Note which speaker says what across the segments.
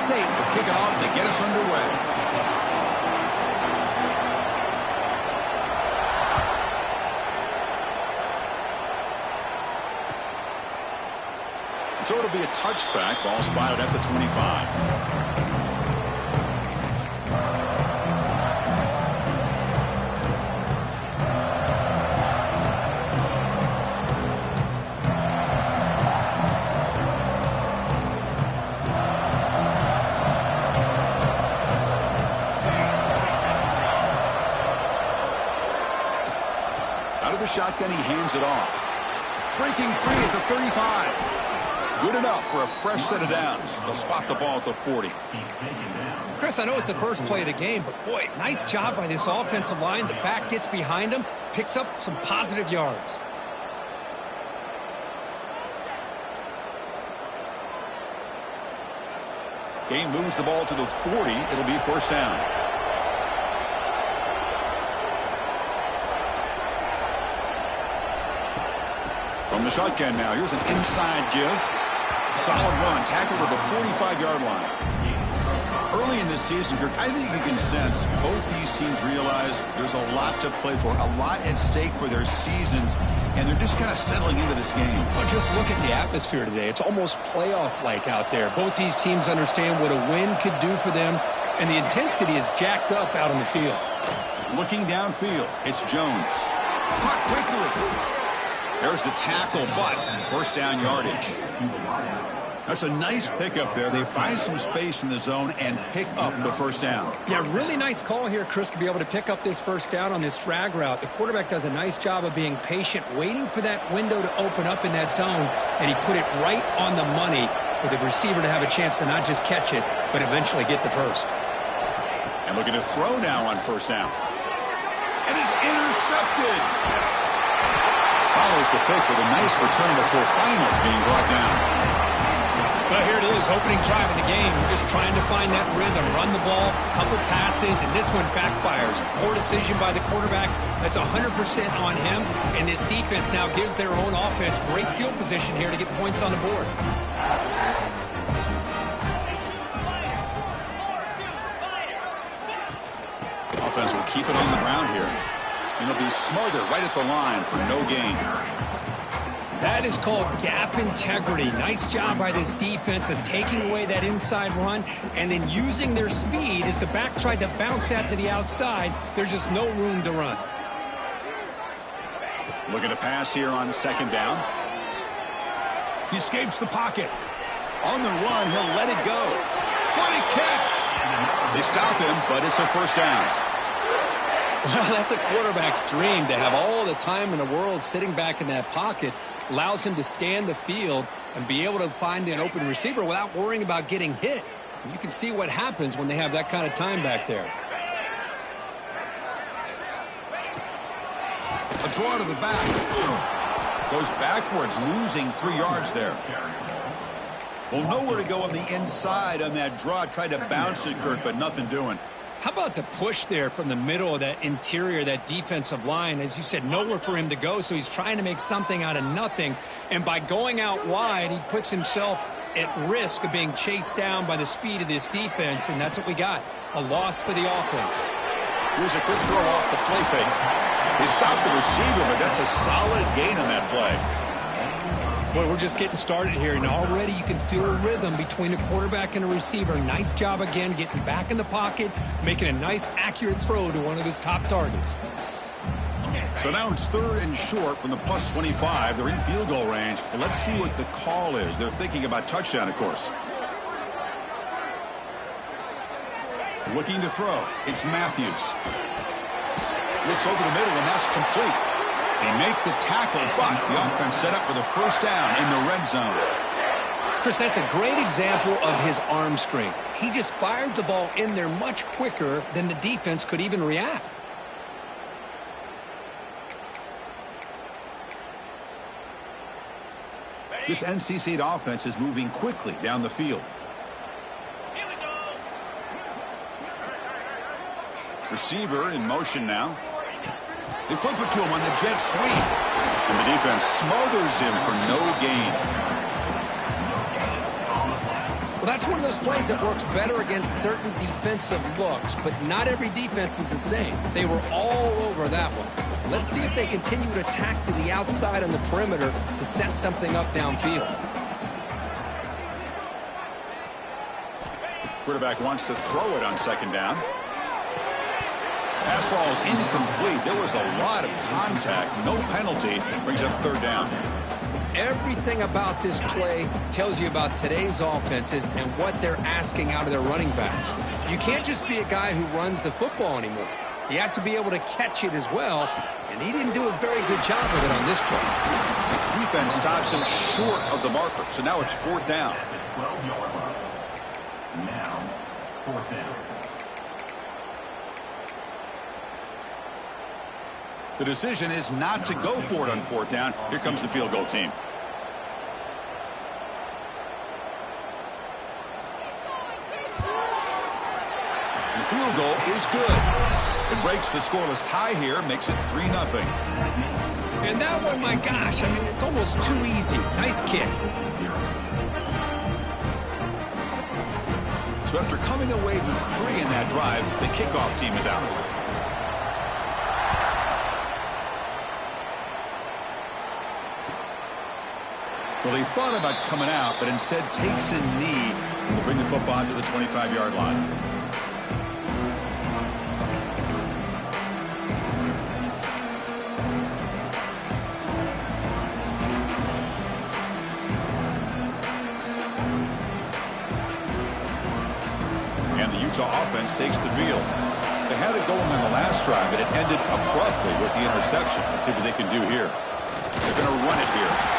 Speaker 1: State will kick it off to get us underway. So it'll be a touchback. Ball spotted at the 25. Out of the shotgun, he hands it off. Breaking free at the 35. Good enough for a fresh set of downs. They'll spot the ball at the 40.
Speaker 2: Chris, I know it's the first play of the game, but boy, nice job by this offensive line. The back gets behind him, picks up some positive yards.
Speaker 1: Game moves the ball to the 40. It'll be first down. From the shotgun now, here's an inside give. Solid run, tackle to the 45-yard line. Early in this season, Kirk, I think you can sense both these teams realize there's a lot to play for, a lot at stake for their seasons, and they're just kind of settling into this game.
Speaker 2: Well, just look at the atmosphere today. It's almost playoff-like out there. Both these teams understand what a win could do for them, and the intensity is jacked up out on the field.
Speaker 1: Looking downfield, it's Jones. Caught quickly. There's the tackle, but first down yardage. That's a nice pickup there. They find some space in the zone and pick up the first down.
Speaker 2: Yeah, really nice call here, Chris, to be able to pick up this first down on this drag route. The quarterback does a nice job of being patient, waiting for that window to open up in that zone, and he put it right on the money for the receiver to have a chance to not just catch it, but eventually get the first.
Speaker 1: And looking to throw now on first down. And he's intercepted. Follows the pick with a nice return before finally being brought down.
Speaker 2: Well, here it is, opening drive of the game. We're just trying to find that rhythm, run the ball, a couple passes, and this one backfires. Poor decision by the quarterback. That's 100% on him, and this defense now gives their own offense great field position here to get points on the board.
Speaker 1: Offense will keep it on the ground here. And they'll be smothered right at the line for no gain.
Speaker 2: That is called gap integrity. Nice job by this defense of taking away that inside run and then using their speed as the back tried to bounce that to the outside. There's just no room to run.
Speaker 1: Looking to pass here on second down. He escapes the pocket. On the run, he'll let it go. What a catch! They stop him, but it's a first down.
Speaker 2: Well, that's a quarterback's dream to have all the time in the world sitting back in that pocket. Allows him to scan the field and be able to find an open receiver without worrying about getting hit. And you can see what happens when they have that kind of time back there.
Speaker 1: A draw to the back. Goes backwards, losing 3 yards there. Well, nowhere to go on the inside on that draw. Tried to bounce it, Kurt, but nothing doing.
Speaker 2: How about the push there from the middle of that interior, that defensive line? As you said, nowhere for him to go, so he's trying to make something out of nothing. And by going out wide, he puts himself at risk of being chased down by the speed of this defense, and that's what we got, a loss for the offense.
Speaker 1: Here's a quick throw off the play fake. They stopped the receiver, but that's a solid gain on that play.
Speaker 2: Boy, we're just getting started here, and already you can feel a rhythm between a quarterback and a receiver. Nice job again getting back in the pocket, making a nice, accurate throw to one of his top targets.
Speaker 1: So now it's third and short from the plus 25. They're in field goal range. And let's see what the call is. They're thinking about touchdown, of course. Looking to throw. It's Matthews. Looks over the middle, and that's complete. They make the tackle, but the offense set up with a first down in the red zone.
Speaker 2: Chris, that's a great example of his arm strength. He just fired the ball in there much quicker than the defense could even react.
Speaker 1: This NC State offense is moving quickly down the field. Receiver in motion now. They flip it to him on the jet sweep. And the defense smothers him for no gain.
Speaker 2: Well, that's one of those plays that works better against certain defensive looks, but not every defense is the same. They were all over that one. Let's see if they continue to attack to the outside on the perimeter to set something up downfield.
Speaker 1: Quarterback wants to throw it on second down. Pass ball is incomplete. There was a lot of contact. No penalty. Brings up third down.
Speaker 2: Everything about this play tells you about today's offenses and what they're asking out of their running backs. You can't just be a guy who runs the football anymore. You have to be able to catch it as well, and he didn't do a very good job of it on this play.
Speaker 1: Defense stops him short of the marker, so now it's fourth down.
Speaker 3: Now, fourth down.
Speaker 1: The decision is not to go for it on fourth down. Here comes the field goal team. The field goal is good. It breaks the scoreless tie here, makes it 3-0.
Speaker 2: And that one, my gosh, I mean, it's almost too easy. Nice kick.
Speaker 1: So after coming away with 3 in that drive, the kickoff team is out. Well, he thought about coming out, but instead takes a knee to bring the football to the 25-yard line. And the Utah offense takes the field. They had it going on the last drive, but it ended abruptly with the interception. Let's see what they can do here. They're going to run it here.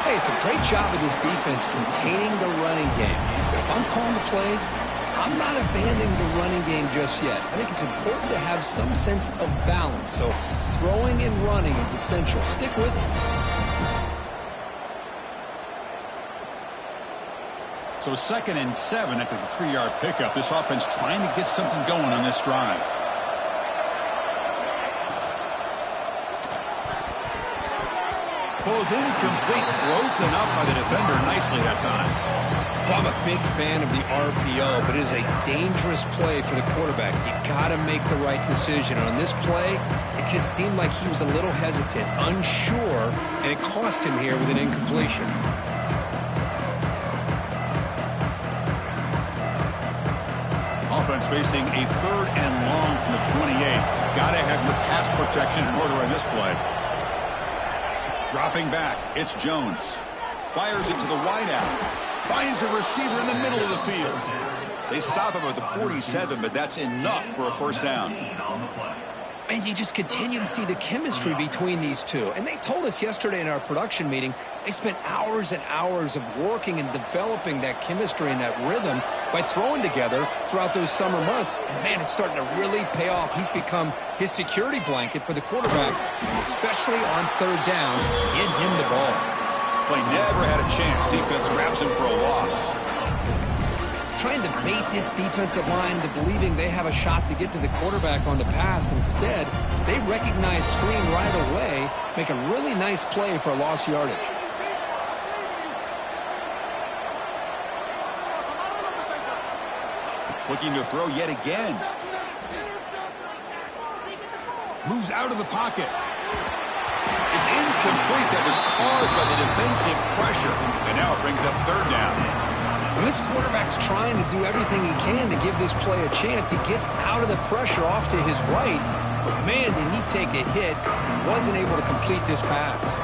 Speaker 2: Hey, it's a great job of this defense containing the running game. But if I'm calling the plays, I'm not abandoning the running game just yet. I think it's important to have some sense of balance. So throwing and running is essential. Stick with it.
Speaker 1: So 2nd and 7 after the 3-yard pickup. This offense trying to get something going on this drive. Falls incomplete, broken up by the defender nicely that time.
Speaker 2: Well, I'm a big fan of the RPO, but it is a dangerous play for the quarterback. You got to make the right decision. And on this play, it just seemed like he was a little hesitant, unsure, and it cost him here with an incompletion.
Speaker 1: Offense facing a 3rd and long from the 28. Got to have your pass protection in order on this play. Dropping back, it's Jones. Fires it to the wideout. Finds a receiver in the middle of the field. They stop him at the 47, but that's enough for a first down.
Speaker 2: And you just continue to see the chemistry between these two. And they told us yesterday in our production meeting, they spent hours and hours of working and developing that chemistry and that rhythm by throwing together throughout those summer months. And, man, it's starting to really pay off. He's become his security blanket for the quarterback, and especially on 3rd down, get him the ball.
Speaker 1: Play never had a chance. Defense grabs him for a loss.
Speaker 2: Trying to bait this defensive line to believing they have a shot to get to the quarterback on the pass. Instead, they recognize screen right away, make a really nice play for a lost yardage.
Speaker 1: Looking to throw yet again. Moves out of the pocket. It's incomplete. That was caused by the defensive pressure. And now it brings up 3rd down.
Speaker 2: This quarterback's trying to do everything he can to give this play a chance. He gets out of the pressure off to his right, but man, did he take a hit and wasn't able to complete this pass.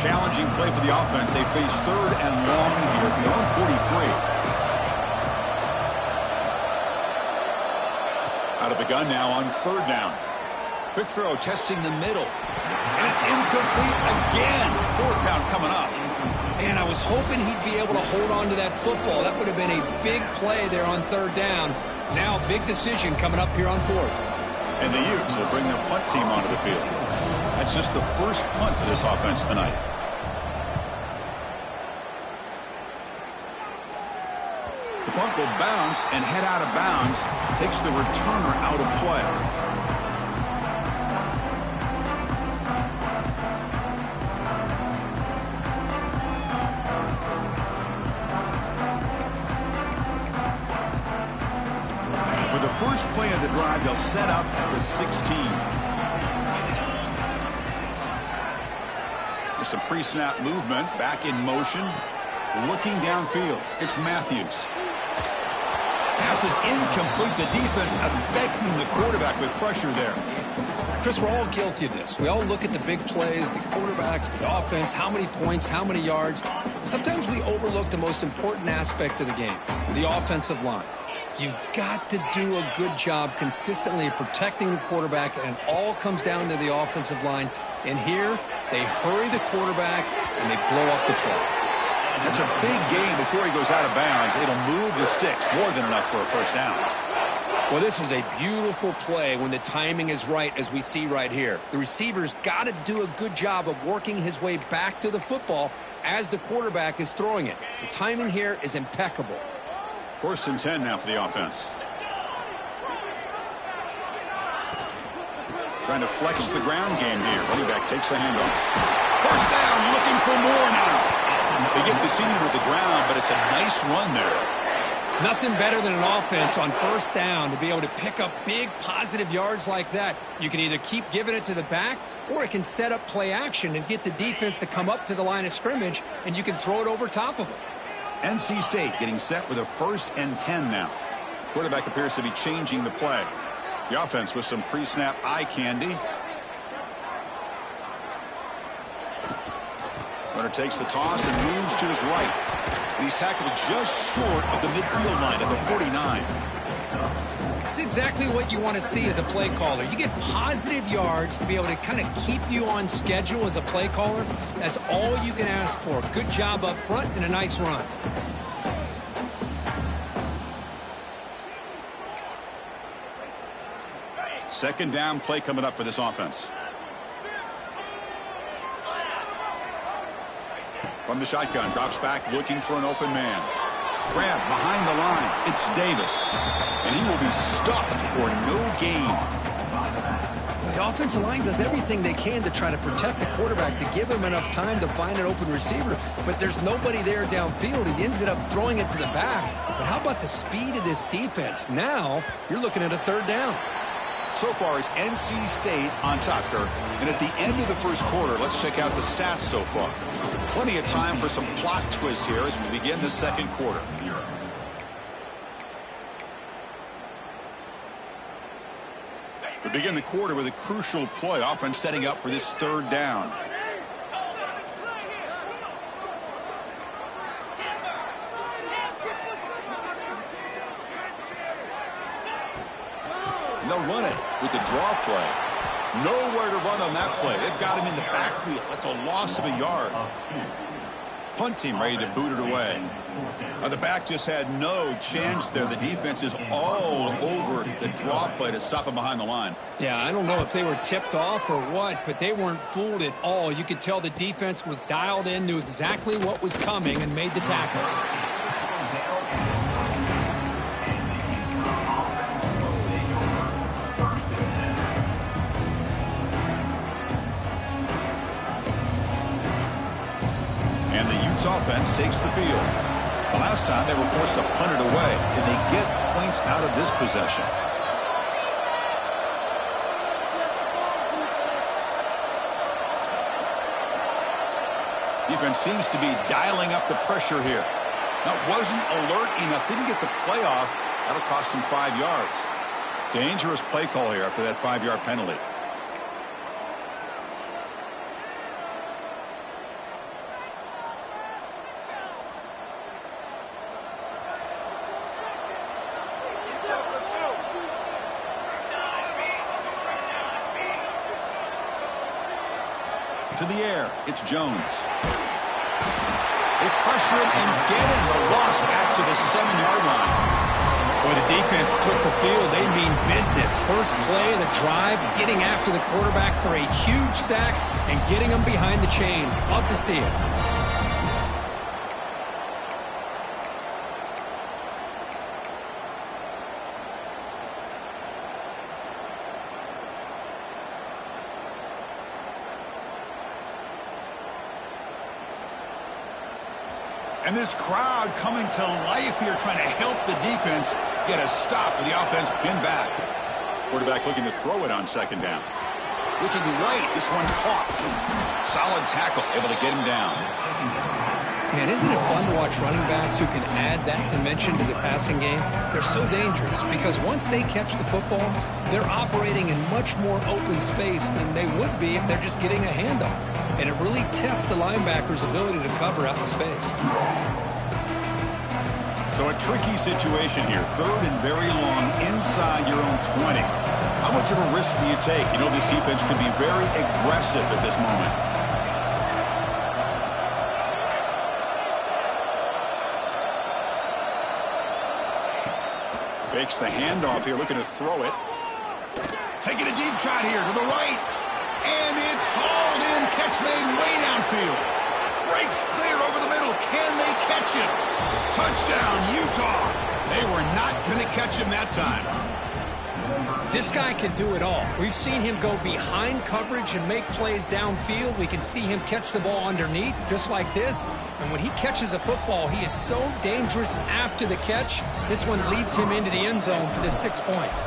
Speaker 1: Challenging play for the offense. They face 3rd and long here from their own 43. Out of the gun now on 3rd down. Quick throw, testing the middle. And it's incomplete again. 4th down coming up.
Speaker 2: Man, I was hoping he'd be able to hold on to that football. That would have been a big play there on 3rd down. Now, big decision coming up here on 4th.
Speaker 1: And the Utes will bring their punt team onto the field. That's just the first punt for this offense tonight. The punt will bounce and head out of bounds. Takes the returner out of play. First play of the drive, they'll set up at the 16. There's some pre-snap movement, back in motion, looking downfield. It's Matthews. Pass is incomplete. The defense affecting the quarterback with pressure there.
Speaker 2: Chris, we're all guilty of this. We all look at the big plays, the quarterbacks, the offense, how many points, how many yards. Sometimes we overlook the most important aspect of the game, the offensive line. You've got to do a good job consistently protecting the quarterback, and it all comes down to the offensive line. And here, they hurry the quarterback, and they blow up the play.
Speaker 1: That's a big gain before he goes out of bounds. It'll move the sticks, more than enough for a first down.
Speaker 2: Well, this is a beautiful play when the timing is right, as we see right here. The receiver's got to do a good job of working his way back to the football as the quarterback is throwing it. The timing here is impeccable.
Speaker 1: 1st and 10 now for the offense. Trying to flex the ground game here. Running back takes the handoff. First down, looking for more now. They get the senior to the ground, but it's a nice run there.
Speaker 2: Nothing better than an offense on first down to be able to pick up big positive yards like that. You can either keep giving it to the back, or it can set up play action and get the defense to come up to the line of scrimmage, and you can throw it over top of them.
Speaker 1: NC State getting set with a 1st and 10 now. Quarterback appears to be changing the play. The offense with some pre-snap eye candy. Runner takes the toss and moves to his right. And he's tackled just short of the midfield line at the 49.
Speaker 2: It's exactly what you want to see as a play caller. You get positive yards to be able to kind of keep you on schedule as a play caller. That's all you can ask for. Good job up front and a nice run.
Speaker 1: Second down play coming up for this offense. From the shotgun, drops back looking for an open man. Grab behind the line. It's Davis. And he will be stuffed for no gain.
Speaker 2: The offensive line does everything they can to try to protect the quarterback, to give him enough time to find an open receiver. But there's nobody there downfield. He ends up throwing it to the back. But how about the speed of this defense? Now you're looking at a 3rd down.
Speaker 1: So far, it's NC State on top, Kirk. And at the end of the first quarter, let's check out the stats so far. Plenty of time for some plot twists here as we begin the second quarter. We begin the quarter with a crucial play. Offense setting up for this 3rd down. And they'll run it with the draw play. Nowhere to run on that play. They've got him in the backfield. That's a loss of a yard. Punt team ready to boot it away. The back just had no chance there. The defense is all over the draw play to stop him behind the line.
Speaker 2: Yeah, I don't know if they were tipped off or what, but they weren't fooled at all. You could tell the defense was dialed in, knew exactly what was coming, and made the tackle.
Speaker 1: And the Utes offense takes the field. The last time they were forced to punt it away. Can they get points out of this possession? Defense seems to be dialing up the pressure here. Now, wasn't alert enough. Didn't get the play off. That'll cost him 5 yards. Dangerous play call here after that 5-yard penalty. To the air, it's Jones. They pressure him and get him. The loss back to the 7-yard line.
Speaker 2: Boy, the defense took the field. They mean business. First play of the drive, getting after the quarterback for a huge sack and getting him behind the chains. Love to see it.
Speaker 1: And this crowd coming to life here, trying to help the defense get a stop with the offense pinned back. Quarterback looking to throw it on second down. Looking right, this one caught. Solid tackle, able to get him down.
Speaker 2: Man, isn't it fun to watch running backs who can add that dimension to the passing game? They're so dangerous because once they catch the football, they're operating in much more open space than they would be if they're just getting a handoff. And it really tests the linebacker's ability to cover out in space.
Speaker 1: So a tricky situation here. Third and very long inside your own 20. How much of a risk do you take? You know, this defense could be very aggressive at this moment. Fakes the handoff here, looking to throw it. Taking a deep shot here to the right. And it's hauled in. Catch made way downfield. Breaks clear over the middle. Can they catch him? Touchdown, Utah. They were not going to catch him that time.
Speaker 2: This guy can do it all. We've seen him go behind coverage and make plays downfield. We can see him catch the ball underneath, just like this. And when he catches a football, he is so dangerous after the catch. This one leads him into the end zone for the 6 points.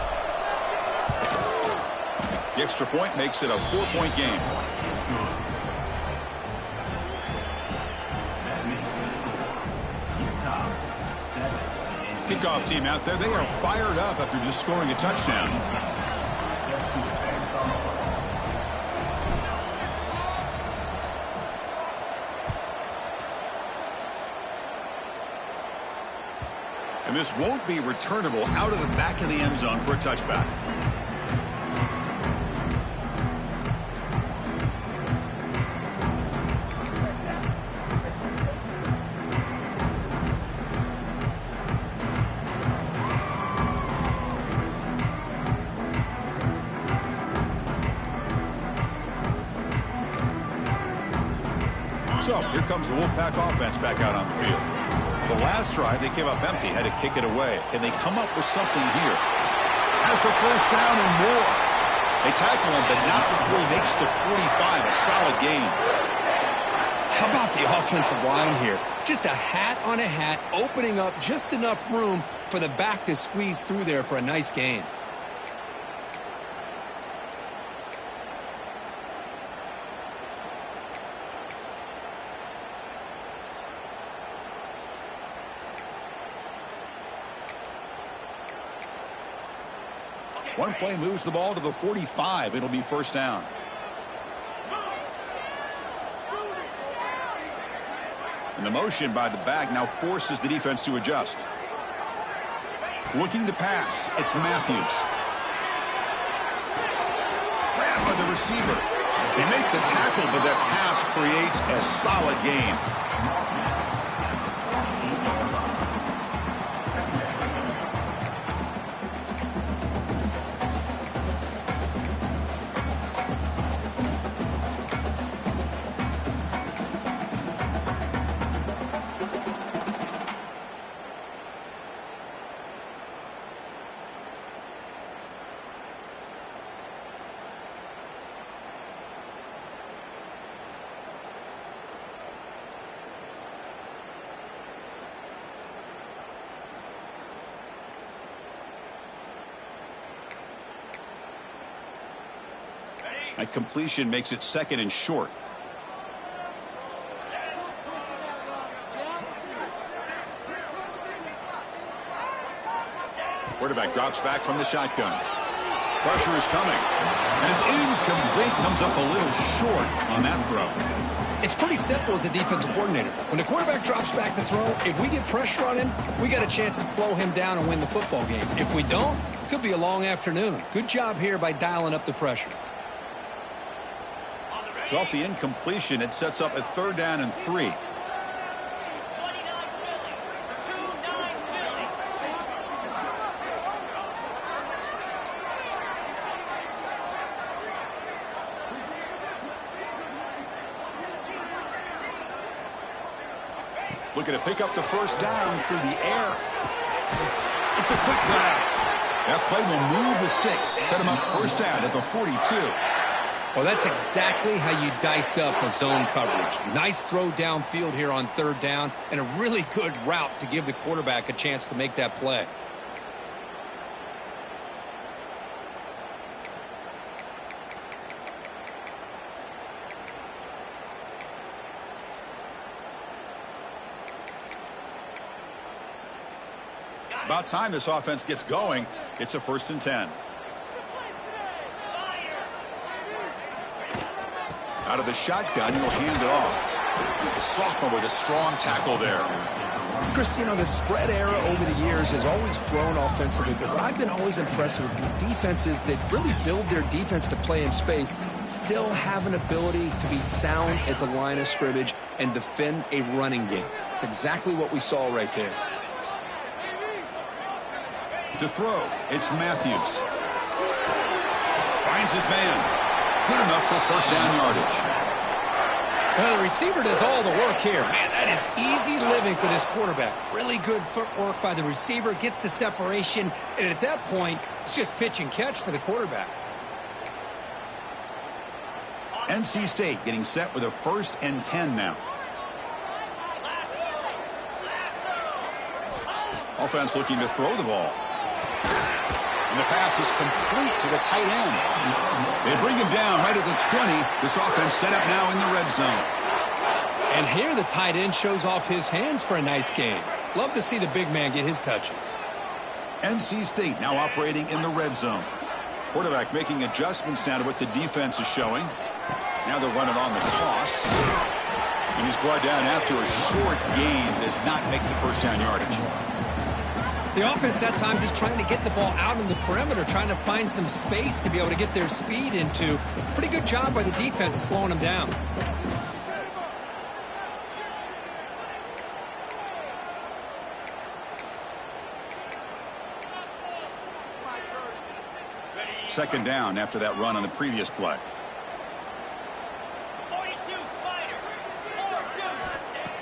Speaker 1: The extra point makes it a 4-point game. Kickoff team out there. They are fired up after just scoring a touchdown. And this won't be returnable out of the back of the end zone for a touchback. So here comes the Wolfpack offense back out on the field. The last drive, they came up empty, had to kick it away. Can they come up with something here? Has the first down and more. They tackle him, but not before he makes the 45. A solid gain.
Speaker 2: How about the offensive line here? Just a hat on a hat, opening up just enough room for the back to squeeze through there for a nice gain.
Speaker 1: One play moves the ball to the 45. It'll be first down. And the motion by the back now forces the defense to adjust. Looking to pass. It's Matthews. Grabbed by the receiver. They make the tackle, but that pass creates a solid gain. And completion makes it second and short. Quarterback drops back from the shotgun. Pressure is coming. And it's incomplete. Comes up a little short on that throw.
Speaker 2: It's pretty simple as a defensive coordinator. When the quarterback drops back to throw, if we get pressure on him, we got a chance to slow him down and win the football game. If we don't, it could be a long afternoon. Good job here by dialing up the pressure.
Speaker 1: So off the incompletion, it sets up a third down and 3. Looking to pick up the first down through the air. It's a quick grab. That play will move the sticks. Set him up first down at the 42.
Speaker 2: Well, that's exactly how you dice up a zone coverage. Nice throw downfield here on third down, and a really good route to give the quarterback a chance to make that play.
Speaker 1: About time this offense gets going. It's a 1st and 10. Out of the shotgun, he'll hand it off. The sophomore with a strong tackle there.
Speaker 2: Chris, you know, the spread era over the years has always grown offensively, but what I've been always impressed with defenses that really build their defense to play in space still have an ability to be sound at the line of scrimmage and defend a running game. It's exactly what we saw right there.
Speaker 1: To throw, it's Matthews. Finds his man. Good enough for 1st down yardage.
Speaker 2: Well, the receiver does all the work here. Man, that is easy living for this quarterback. Really good footwork by the receiver, gets the separation, and at that point, it's just pitch and catch for the quarterback.
Speaker 1: NC State getting set with a 1st and 10 now. Offense looking to throw the ball. And the pass is complete to the tight end. They bring him down right at the 20. This offense set up now in the red zone.
Speaker 2: And here the tight end shows off his hands for a nice gain. Love to see the big man get his touches.
Speaker 1: NC State now operating in the red zone. Quarterback making adjustments now to what the defense is showing. Now they'll run it on the toss. And he's brought down after a short gain. Does not make the 1st down yardage.
Speaker 2: The offense that time just trying to get the ball out on the perimeter, trying to find some space to be able to get their speed into. Pretty good job by the defense slowing them down.
Speaker 1: Second down after that run on the previous play.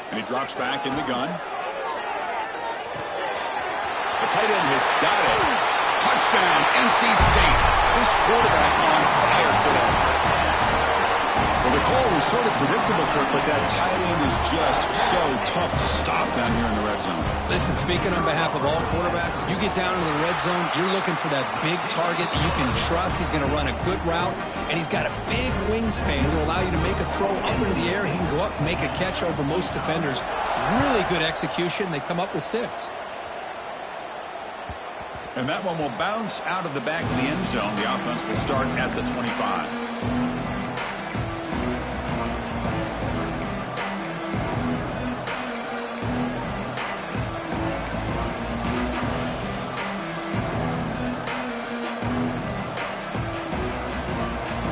Speaker 1: And he drops back in the gun. The tight end has got it. Touchdown, NC State. This quarterback on fire today. Well, the call was sort of predictable, Kirk, but that tight end is just so tough to stop down here in the red zone.
Speaker 2: Listen, speaking on behalf of all quarterbacks, you get down into the red zone, you're looking for that big target that you can trust. He's going to run a good route, and he's got a big wingspan to allow you to make a throw up into the air. He can go up and make a catch over most defenders. Really good execution. They come up with 6.
Speaker 1: And that one will bounce out of the back of the end zone. The offense will start at the 25.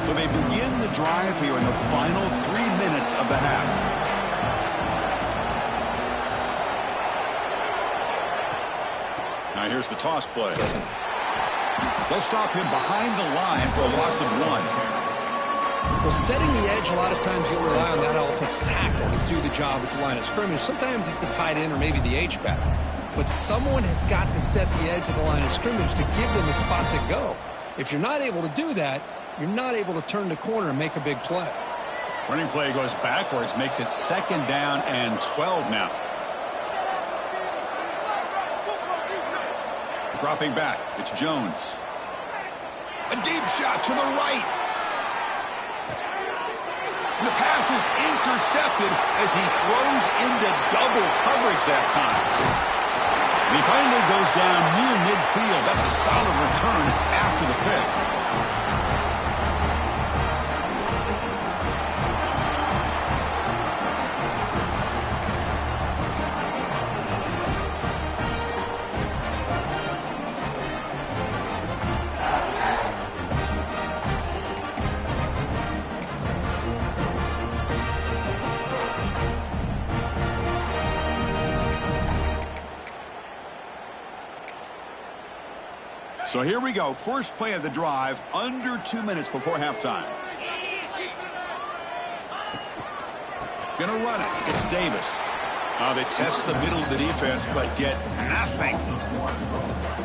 Speaker 1: So they begin the drive here in the final 3 minutes of the half. Now here's the toss play. They'll stop him behind the line for a loss of 1.
Speaker 2: Well, setting the edge, a lot of times you'll rely on that offensive tackle to do the job at the line of scrimmage. Sometimes it's the tight end or maybe the H-back. But someone has got to set the edge of the line of scrimmage to give them a spot to go. If you're not able to do that, you're not able to turn the corner and make a big play.
Speaker 1: Running play goes backwards, makes it 2nd down and 12 now. Dropping back, it's Jones. A deep shot to the right. And the pass is intercepted as he throws into double coverage that time. And he finally goes down near midfield. That's a solid return after the pick. So here we go. First play of the drive, under 2 minutes before halftime. Gonna run it. It's Davis. They test the middle of the defense, but get nothing.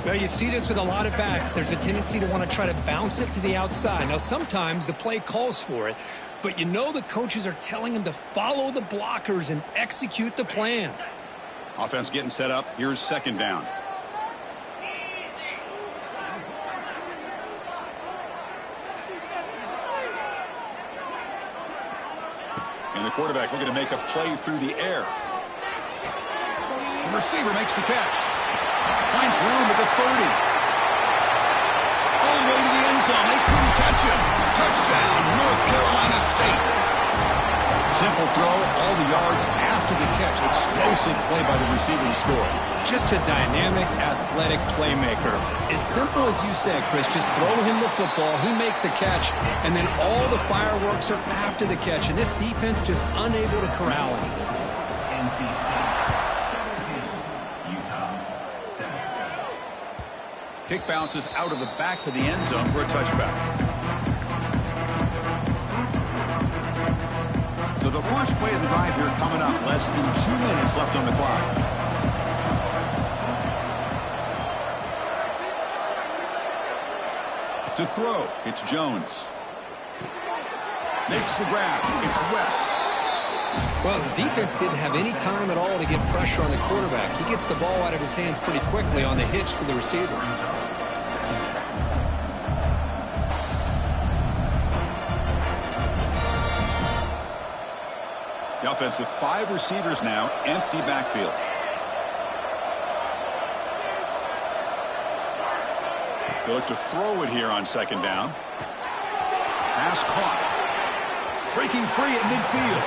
Speaker 2: Well, you see this with a lot of backs. There's a tendency to want to try to bounce it to the outside. Now, sometimes the play calls for it, but you know the coaches are telling them to follow the blockers and execute the plan.
Speaker 1: Offense getting set up. Here's second down. And the quarterback looking to make a play through the air. The receiver makes the catch. Finds room at the 30. All the way to the end zone. They couldn't catch him. Touchdown, North Carolina State. Simple throw, all the yards after the catch. Explosive play by the receiver to score.
Speaker 2: Just a dynamic, athletic playmaker. As simple as you said, Chris, just throw him the football, he makes a catch, and then all the fireworks are after the catch. And this defense just unable to corral him.
Speaker 1: Kick bounces out of the back of the end zone for a touchback. So the first play of the drive here coming up. Less than 2 minutes left on the clock. To throw, it's Jones. Makes the grab. It's West.
Speaker 2: Well, the defense didn't have any time at all to get pressure on the quarterback. He gets the ball out of his hands pretty quickly on the hitch to the receiver.
Speaker 1: The offense with 5 receivers now, empty backfield. They look to throw it here on second down. Pass caught. Breaking free at midfield.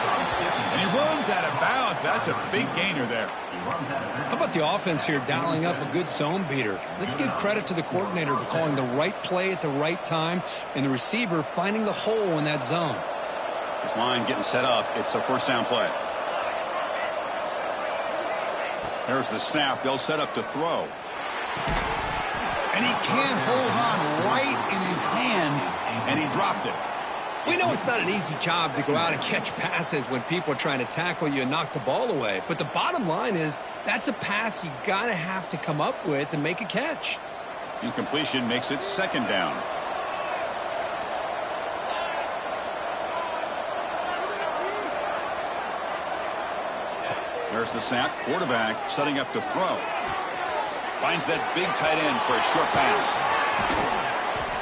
Speaker 1: And he runs out of bounds. That's a big gainer there.
Speaker 2: How about the offense here dialing up a good zone beater? Let's give credit to the coordinator for calling the right play at the right time and the receiver finding the hole in that zone.
Speaker 1: This line getting set up. It's a first down play. There's the snap. They'll set up to throw. And he can't hold on right in his hands, and he dropped it.
Speaker 2: We know it's not an easy job to go out and catch passes when people are trying to tackle you and knock the ball away. But the bottom line is that's a pass you got to have to come up with and make a catch.
Speaker 1: Incompletion makes it second down. There's the snap. Quarterback setting up to throw. Finds that big tight end for a short pass.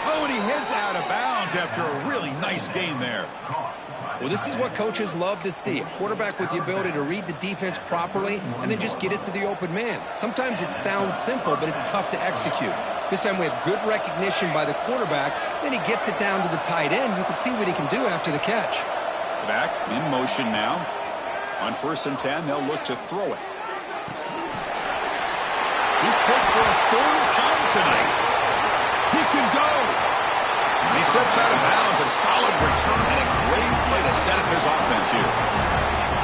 Speaker 1: Oh, and he heads out of bounds after a really nice gain there.
Speaker 2: Well, this is what coaches love to see. A quarterback with the ability to read the defense properly and then just get it to the open man. Sometimes it sounds simple, but it's tough to execute. This time we have good recognition by the quarterback. Then he gets it down to the tight end. You can see what he can do after the catch.
Speaker 1: Back in motion now. On 1st and 10, they'll look to throw it. He's picked for a 3rd time tonight. He can go. And he steps out of bounds. A solid return and a great play to set up his offense here.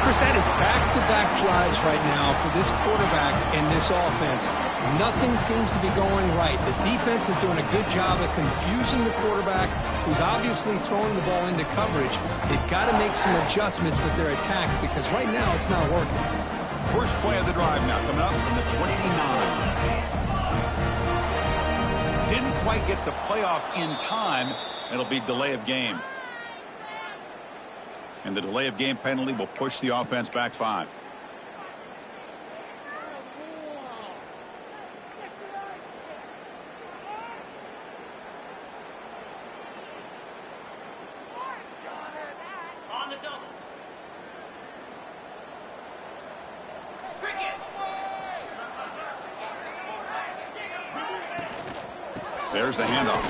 Speaker 2: Chris, that is back-to-back drives right now for this quarterback and this offense. Nothing seems to be going right. The defense is doing a good job of confusing the quarterback, who's obviously throwing the ball into coverage. They've got to make some adjustments with their attack because right now it's not working.
Speaker 1: First play of the drive now coming up from the 29. Didn't quite get the playoff in time. It'll be delay of game. And the delay of game penalty will push the offense back 5.
Speaker 4: On the double.
Speaker 1: There's the handoff.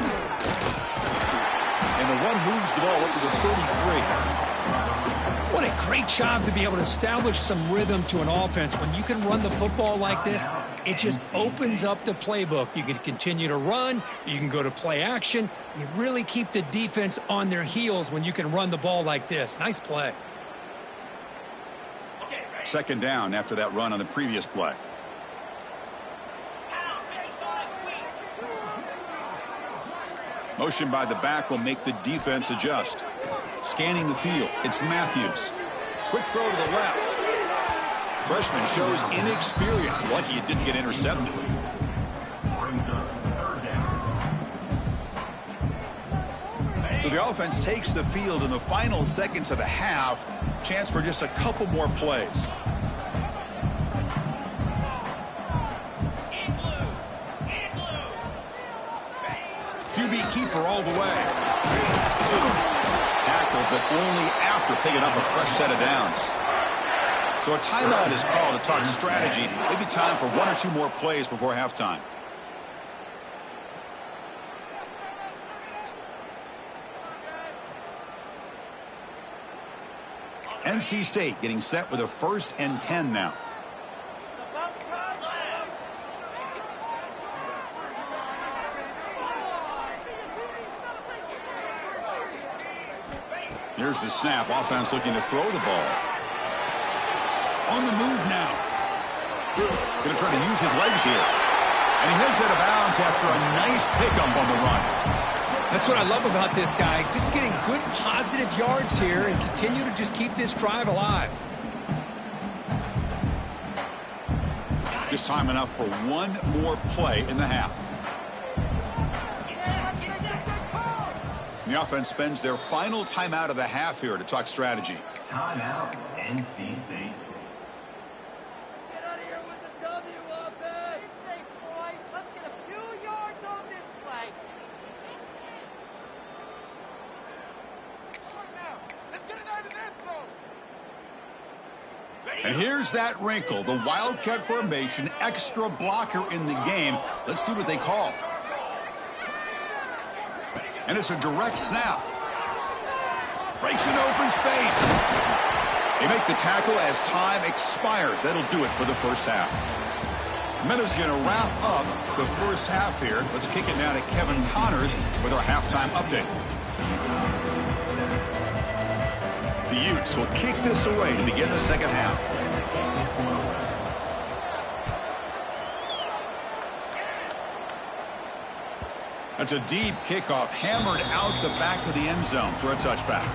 Speaker 1: And the run moves the ball up to the 33.
Speaker 2: What a great job to be able to establish some rhythm to an offense. When you can run the football like this, it just opens up the playbook. You can continue to run. You can go to play action. You really keep the defense on their heels when you can run the ball like this. Nice play.
Speaker 1: Second down after that run on the previous play. Motion by the back will make the defense adjust. Scanning the field, it's Matthews. Quick throw to the left. Freshman shows inexperience. Lucky it didn't get intercepted.
Speaker 3: Brings up third down.
Speaker 1: So the offense takes the field in the final seconds of the half. Chance for just a couple more plays. QB keeper all the way. Tackle, but only after picking up a fresh set of downs. So a timeout is called to talk strategy. Maybe time for one or two more plays before halftime. NC State getting set with a 1st and 10 now. Here's the snap. Offense looking to throw the ball. On the move now. Going to try to use his legs here. And he heads out of bounds after a nice pickup on the run.
Speaker 2: That's what I love about this guy. Just getting good positive yards here and continue to just keep this drive alive.
Speaker 1: Just time enough for one more play in the half. The offense spends their final timeout of the half here to talk strategy.
Speaker 3: Timeout, NC State.
Speaker 4: Get out of here with the W, offense. Be safe, boys. Let's get a few yards on this play. Let's get it out of that zone.
Speaker 1: And here's that wrinkle, the Wildcat formation, extra blocker in the game. Let's see what they call. And it's a direct snap. Breaks into open space. They make the tackle as time expires. That'll do it for the first half. Meadows going to wrap up the first half here. Let's kick it down to Kevin Connors with our halftime update. The Utes will kick this away to begin the second half. That's a deep kickoff, hammered out the back of the end zone for a touchback.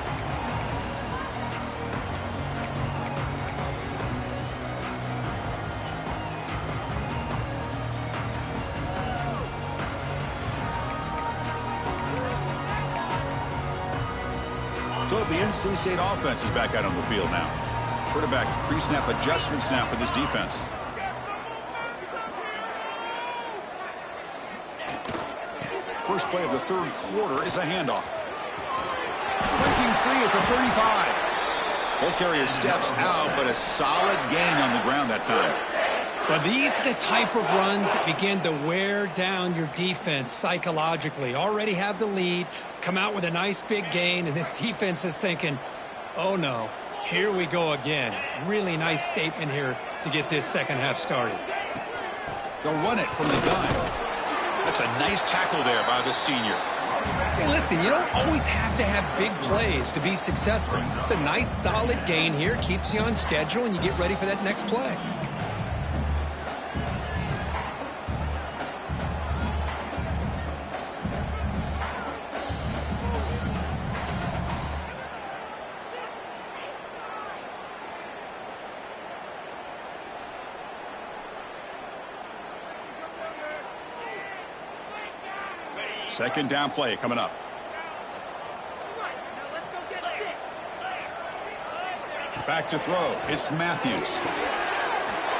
Speaker 1: So the NC State offense is back out on the field now. Quarterback pre-snap adjustments now for this defense. First play of the third quarter is a handoff. Breaking free at the 35. Ball carrier steps out, but a solid gain on the ground that time.
Speaker 2: Well, these are the type of runs that begin to wear down your defense psychologically. Already have the lead, come out with a nice big gain, and this defense is thinking, oh no, here we go again. Really nice statement here to get this second half started.
Speaker 1: They'll run it from the gun. That's a nice tackle there by the senior.
Speaker 2: Hey, listen, you don't always have to have big plays to be successful. It's a nice, solid gain here, keeps you on schedule, and you get ready for that next play.
Speaker 1: Second down play coming up. Back to throw. It's Matthews.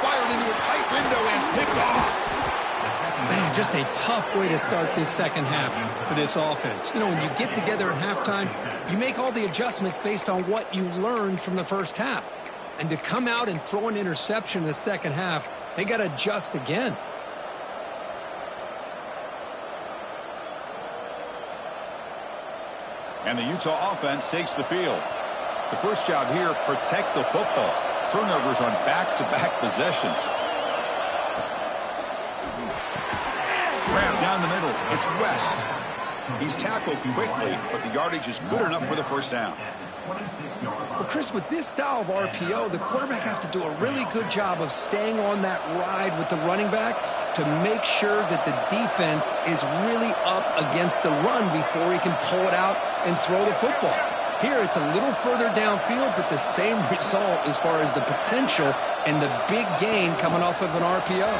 Speaker 1: Fired into a tight window and picked off.
Speaker 2: Man, just a tough way to start this second half for this offense. You know, when you get together at halftime, you make all the adjustments based on what you learned from the first half. And to come out and throw an interception in the second half, they got to adjust again.
Speaker 1: And the Utah offense takes the field. The first job here, protect the football. Turnovers on back-to-back possessions. Grab down the middle. It's West. He's tackled quickly, but the yardage is good enough for the first down.
Speaker 2: Well, Chris, with this style of RPO, the quarterback has to do a really good job of staying on that ride with the running back to make sure that the defense is really up against the run before he can pull it out and throw the football. Here it's a little further downfield, but the same result as far as the potential and the big gain coming off of an RPO.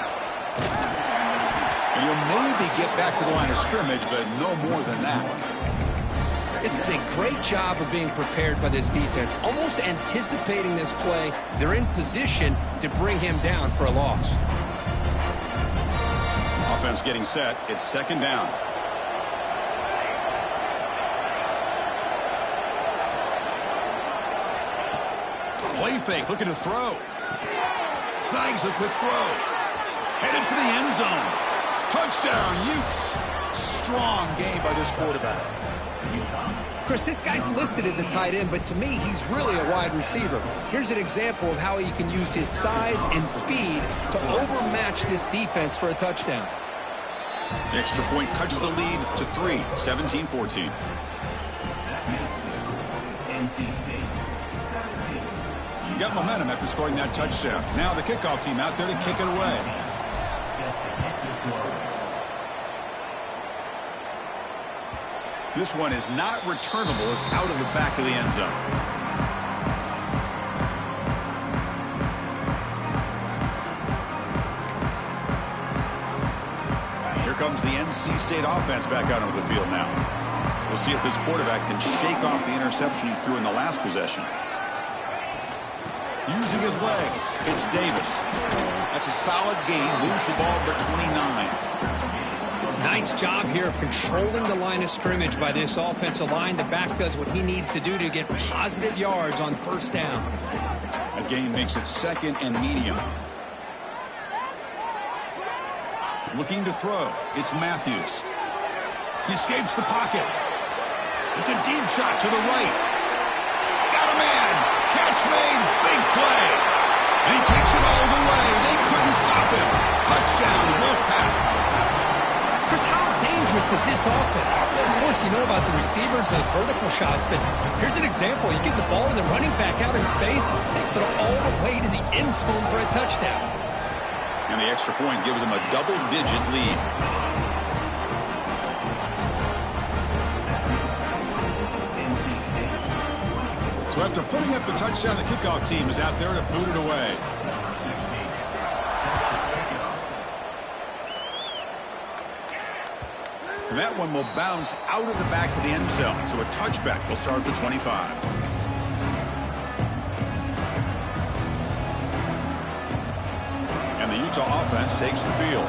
Speaker 1: And he'll maybe get back to the line of scrimmage, but no more than that.
Speaker 2: This is a great job of being prepared by this defense, almost anticipating this play. They're in position to bring him down for a loss.
Speaker 1: Offense getting set. It's second down. Play fake, looking to throw. Snags a quick throw. Headed for the end zone. Touchdown, Utes. Strong game by this quarterback.
Speaker 2: Chris, this guy's listed as a tight end, but to me, he's really a wide receiver. Here's an example of how he can use his size and speed to overmatch this defense for a touchdown.
Speaker 1: The extra point cuts the lead to 3, 17-14. You got momentum after scoring that touchdown. Now the kickoff team out there to kick it away. This one is not returnable. It's out of the back of the end zone. Here comes the NC State offense back out onto the field now. We'll see if this quarterback can shake off the interception he threw in the last possession. Using his legs, it's Davis. That's a solid gain. Moves the ball to the 29.
Speaker 2: Nice job here of controlling the line of scrimmage by this offensive line. The back does what he needs to do to get positive yards on first down.
Speaker 1: A gain makes it second and medium. Looking to throw. It's Matthews. He escapes the pocket. It's a deep shot to the right. Got a man. Catch made. Big play. And he takes it all the way. They couldn't stop him. Touchdown, Wolfpack.
Speaker 2: Chris, how dangerous is this offense? Of course, you know about the receivers, those vertical shots, but here's an example. You get the ball to the running back out in space, takes it all the way to the end zone for a touchdown.
Speaker 1: And the extra point gives them a double-digit lead. So after putting up the touchdown, the kickoff team is out there to boot it away. And that one will bounce out of the back of the end zone. So a touchback will start at the 25. And the Utah offense takes the field.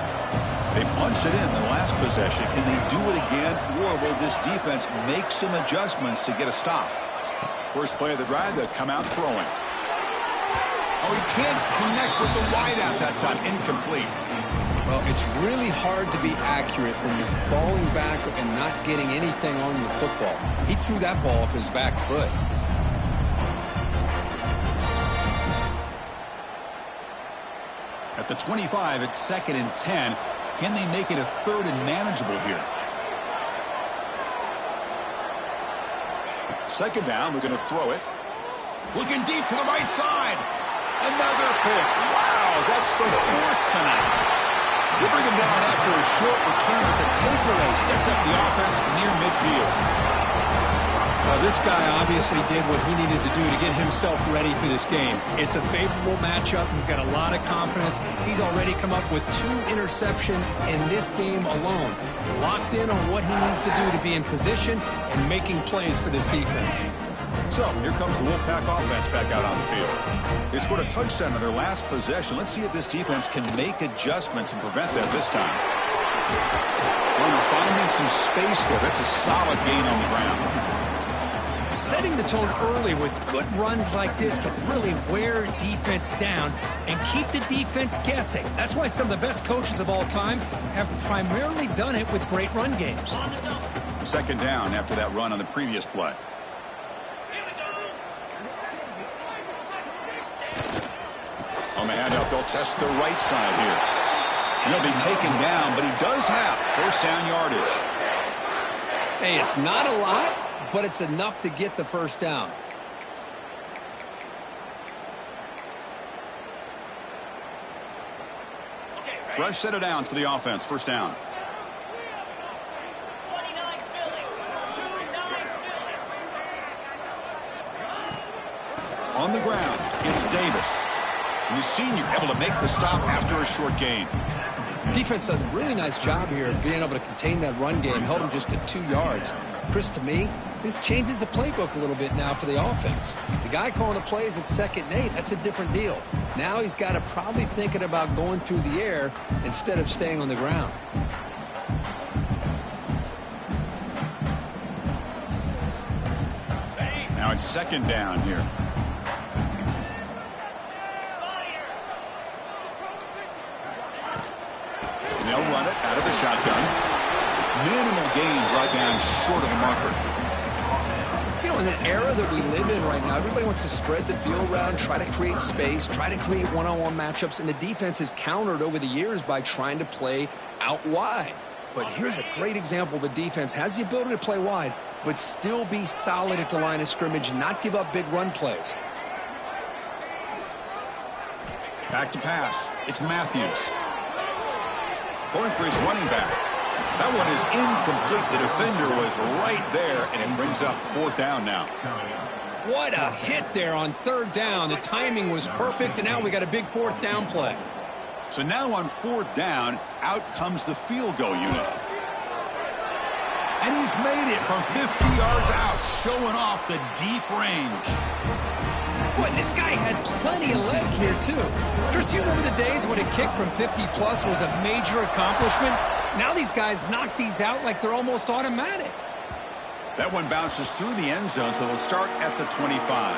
Speaker 1: They punched it in the last possession. Can they do it again? Or will this defense make some adjustments to get a stop? First play of the drive, they'll come out throwing. Oh, he can't connect with the wideout that time. Incomplete.
Speaker 2: Well, it's really hard to be accurate when you're falling back and not getting anything on the football. He threw that ball off his back foot.
Speaker 1: At the 25, it's second and 10. Can they make it a third and manageable here? Second down, we're going to throw it. Looking deep to the right side. Another pick. Wow, that's the fourth tonight. They bring him down after a short return, but the takeaway sets up the offense near midfield.
Speaker 2: Well, this guy obviously did what he needed to do to get himself ready for this game. It's a favorable matchup. He's got a lot of confidence. He's already come up with 2 interceptions in this game alone. Locked in on what he needs to do to be in position and making plays for this defense.
Speaker 1: So, here comes the Wolfpack offense back out on the field. They scored a touchdown on their last possession. Let's see if this defense can make adjustments and prevent that this time. Runner finding some space there. That's a solid gain on the ground.
Speaker 2: Setting the tone early with good runs like this can really wear defense down and keep the defense guessing. That's why some of the best coaches of all time have primarily done it with great run games.
Speaker 1: Second down after that run on the previous play. On the handoff, they'll test the right side here. And he'll be taken down, but he does have first down yardage.
Speaker 2: Hey, it's not a lot, but it's enough to get the first down.
Speaker 1: Fresh set of downs for the offense. First down. On the ground, it's Davis. And the senior able to make the stop after a short gain.
Speaker 2: Defense does a really nice job here of being able to contain that run game, held him just to 2 yards. Chris, to me, this changes the playbook a little bit now for the offense. The guy calling the plays at 2nd and 8, that's a different deal. Now he's got to probably thinking about going through the air instead of staying on the ground.
Speaker 1: Now it's 2nd down here. And they'll run it out of the shotgun. Minimal gain right down short of the marker.
Speaker 2: You know, in the era that we live in right now, everybody wants to spread the field around, try to create space, try to create one-on-one matchups, and the defense has countered over the years by trying to play out wide. But here's a great example. The defense has the ability to play wide, but still be solid at the line of scrimmage, not give up big run plays.
Speaker 1: Back to pass. It's Matthews. Going for his running back. That one is incomplete. The defender was right there, and it brings up 4th down now.
Speaker 2: What a hit there on 3rd down. The timing was perfect, and now we got a big 4th down play.
Speaker 1: So now on 4th down, out comes the field goal unit. And he's made it from 50 yards out, showing off the deep range.
Speaker 2: Boy, this guy had plenty of leg here, too. Chris, you remember the days when a kick from 50-plus was a major accomplishment? Now these guys knock these out like they're almost automatic.
Speaker 1: That one bounces through the end zone, so they'll start at the 25.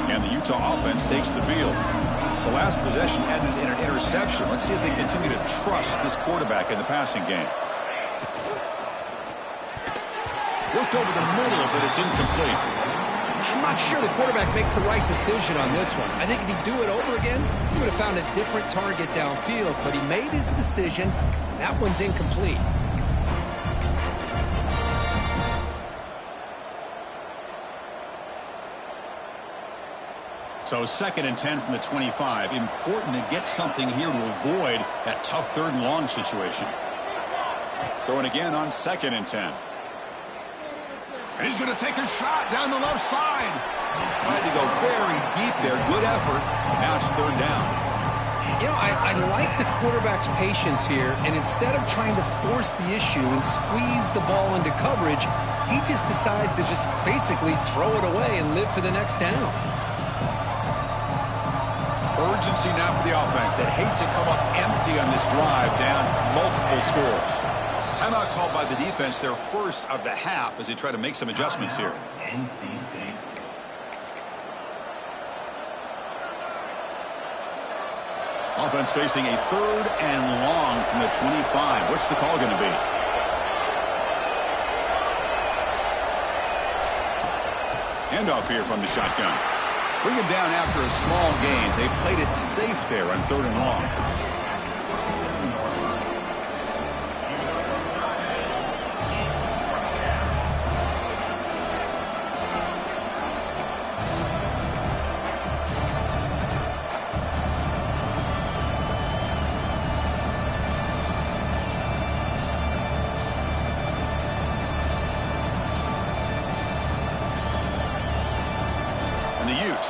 Speaker 1: And the Utah offense takes the field. The last possession ended in an interception. Let's see if they continue to trust this quarterback in the passing game. Looked over the middle, but it's incomplete.
Speaker 2: I'm not sure the quarterback makes the right decision on this one. I think if he'd do it over again, he would have found a different target downfield, but he made his decision. That one's incomplete.
Speaker 1: So 2nd and 10 from the 25. Important to get something here to avoid that tough 3rd and long situation. Throwing again on 2nd and 10. And he's going to take a shot down the left side. Tried to go very deep there. Good effort. Now it's 3rd down.
Speaker 2: You know, I like the quarterback's patience here, and instead of trying to force the issue and squeeze the ball into coverage, he just decides to just basically throw it away and live for the next down.
Speaker 1: Urgency now for the offense that hate to come up empty on this drive, down multiple scores. Timeout called by the defense, their first of the half, as they try to make some adjustments here.
Speaker 3: NC State.
Speaker 1: Offense facing a 3rd and long from the 25. What's the call going to be? Handoff here from the shotgun. Bring it down after a small gain. They played it safe there on 3rd and long.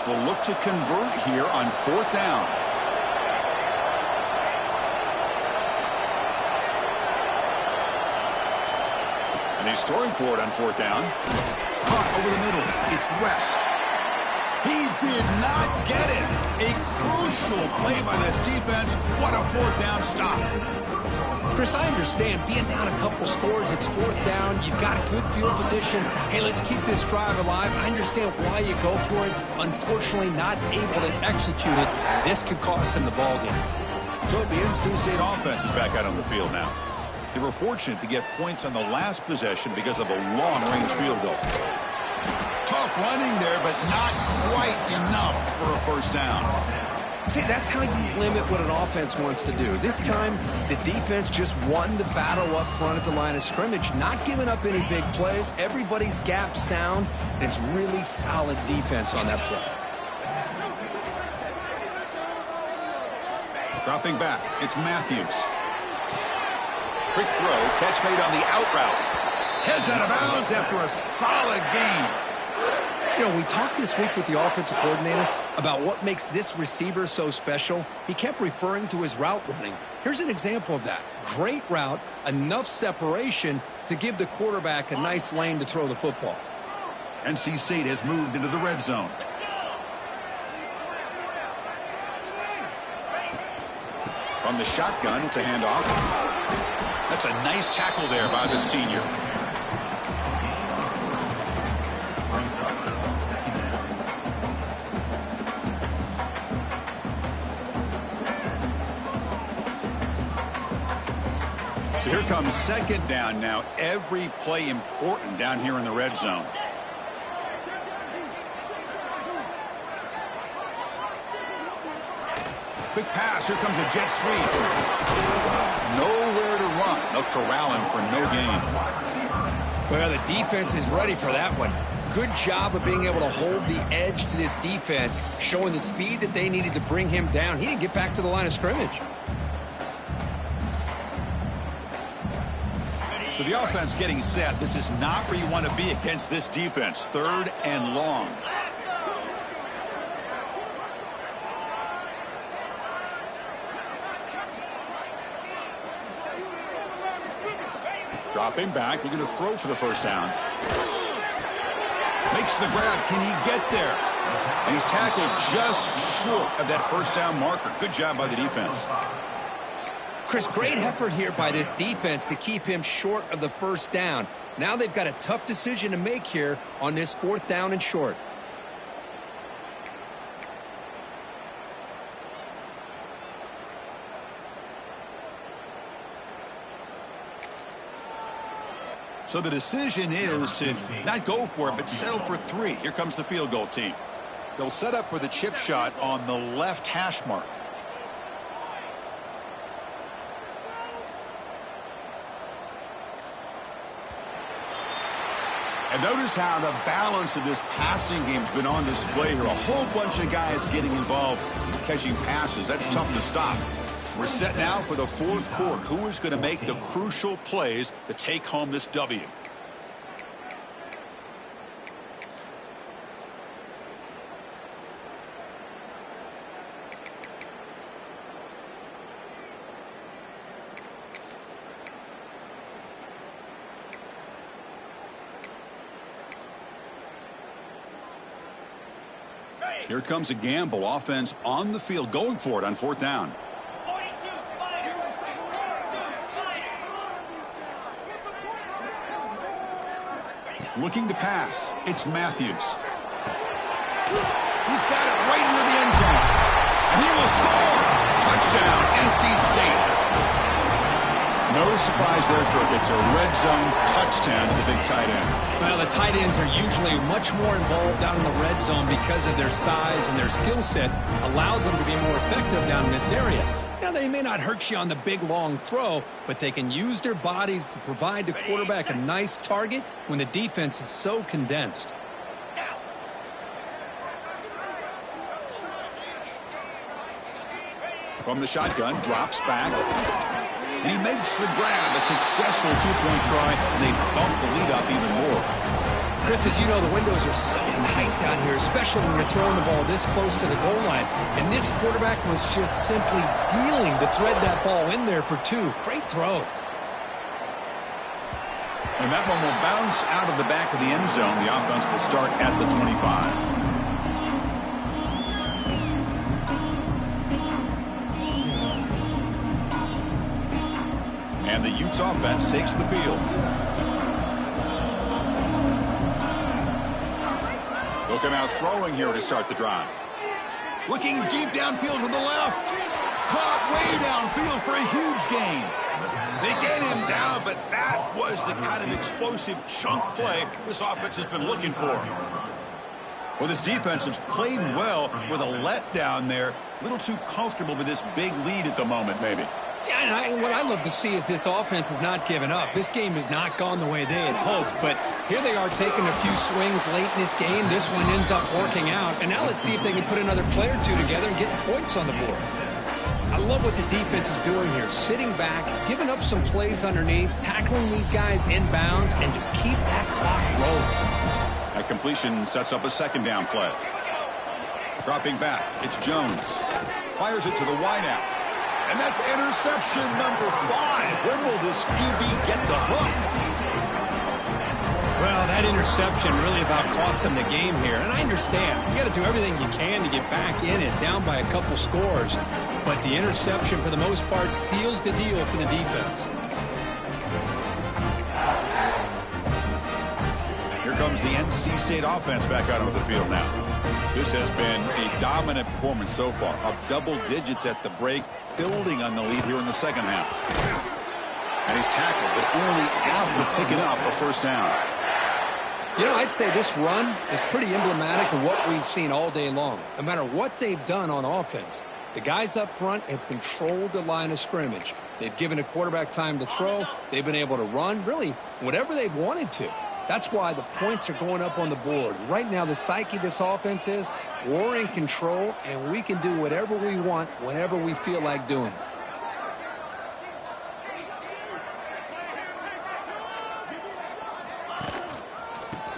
Speaker 1: Will look to convert here on 4th down. And he's throwing for it on 4th down. Caught over the middle. It's West. He did not get it. A crucial play by this defense. What a 4th down stop.
Speaker 2: Chris, I understand being down a couple scores, it's 4th down, you've got a good field position. Hey, let's keep this drive alive. I understand why you go for it. Unfortunately, not able to execute it. This could cost him the ball game.
Speaker 1: So the NC State offense is back out on the field now. They were fortunate to get points on the last possession because of a long-range field goal. Tough running there, but not quite enough for a 1st down.
Speaker 2: See, that's how you limit what an offense wants to do. This time, the defense just won the battle up front at the line of scrimmage, not giving up any big plays. Everybody's gap sound. It's really solid defense on that play.
Speaker 1: Dropping back, it's Matthews. Quick throw, catch made on the out route. Heads out of bounds after a solid gain.
Speaker 2: You know, we talked this week with the offensive coordinator about what makes this receiver so special. He kept referring to his route running. Here's an example of that. Great route, enough separation to give the quarterback a nice lane to throw the football.
Speaker 1: NC State has moved into the red zone. From the shotgun, it's a handoff. That's a nice tackle there by the senior. So here comes second down now. Every play important down here in the red zone. Quick pass. Here comes a jet sweep. Nowhere to run. They'll corral him for no gain.
Speaker 2: Well, the defense is ready for that one. Good job of being able to hold the edge to this defense, showing the speed that they needed to bring him down. He didn't get back to the line of scrimmage.
Speaker 1: So the offense getting set. This is not where you want to be against this defense. 3rd and long. Dropping back, looking to throw for the first down. Makes the grab. Can he get there? And he's tackled just short of that first down marker. Good job by the defense.
Speaker 2: Chris, great effort here by this defense to keep him short of the first down. Now they've got a tough decision to make here on this 4th down and short.
Speaker 1: So the decision is to not go for it, but settle for 3. Here comes the field goal team. They'll set up for the chip shot on the left hash mark. And notice how the balance of this passing game has been on display here. A whole bunch of guys getting involved catching passes. That's tough to stop. We're set now for the 4th quarter. Who is going to make the crucial plays to take home this W? Here comes a gamble. Offense on the field going for it on 4th down. Looking to pass. It's Matthews. He's got it right near the end zone. And he will score. Touchdown, NC State. No surprise there, Kirk. It's a red zone touchdown to the big tight end.
Speaker 2: Well, the tight ends are usually much more involved down in the red zone because of their size and their skill set allows them to be more effective down in this area. Now, they may not hurt you on the big, long throw, but they can use their bodies to provide the quarterback a nice target when the defense is so condensed.
Speaker 1: From the shotgun, drops back. And he makes the grab, a successful 2-point try, and they bump the lead up even more.
Speaker 2: Chris, as you know, the windows are so tight down here, especially when you're throwing the ball this close to the goal line. And this quarterback was just simply dealing to thread that ball in there for 2. Great throw.
Speaker 1: And that one will bounce out of the back of the end zone. The offense will start at the 25. And the Utes offense takes the field. They'll come out throwing here to start the drive. Looking deep downfield to the left. Caught way downfield for a huge gain. They get him down, but that was the kind of explosive chunk play this offense has been looking for. Well, this defense has played well with a letdown there. A little too comfortable with this big lead at the moment, maybe.
Speaker 2: Yeah, and what I love to see is this offense has not given up. This game has not gone the way they had hoped, but here they are taking a few swings late in this game. This one ends up working out, and now let's see if they can put another play or 2 together and get the points on the board. I love what the defense is doing here. Sitting back, giving up some plays underneath, tackling these guys inbounds, and just keep that clock rolling.
Speaker 1: That completion sets up a second down play. Dropping back, it's Jones. Fires it to the wideout. And that's interception number 5. When will this QB get the hook?
Speaker 2: Well, that interception really about cost him the game here. And I understand. You got to do everything you can to get back in it, down by a couple scores. But the interception, for the most part, seals the deal for the defense.
Speaker 1: Here comes the NC State offense back out onto the field now. This has been a dominant performance so far. Up double digits at the break, building on the lead here in the second half. And he's tackled, but only after picking up a first down.
Speaker 2: You know, I'd say this run is pretty emblematic of what we've seen all day long. No matter what they've done on offense, the guys up front have controlled the line of scrimmage. They've given a quarterback time to throw. They've been able to run, really, whatever they've wanted to. That's why the points are going up on the board. Right now, the psyche of this offense is we're in control, and we can do whatever we want whenever we feel like doing it.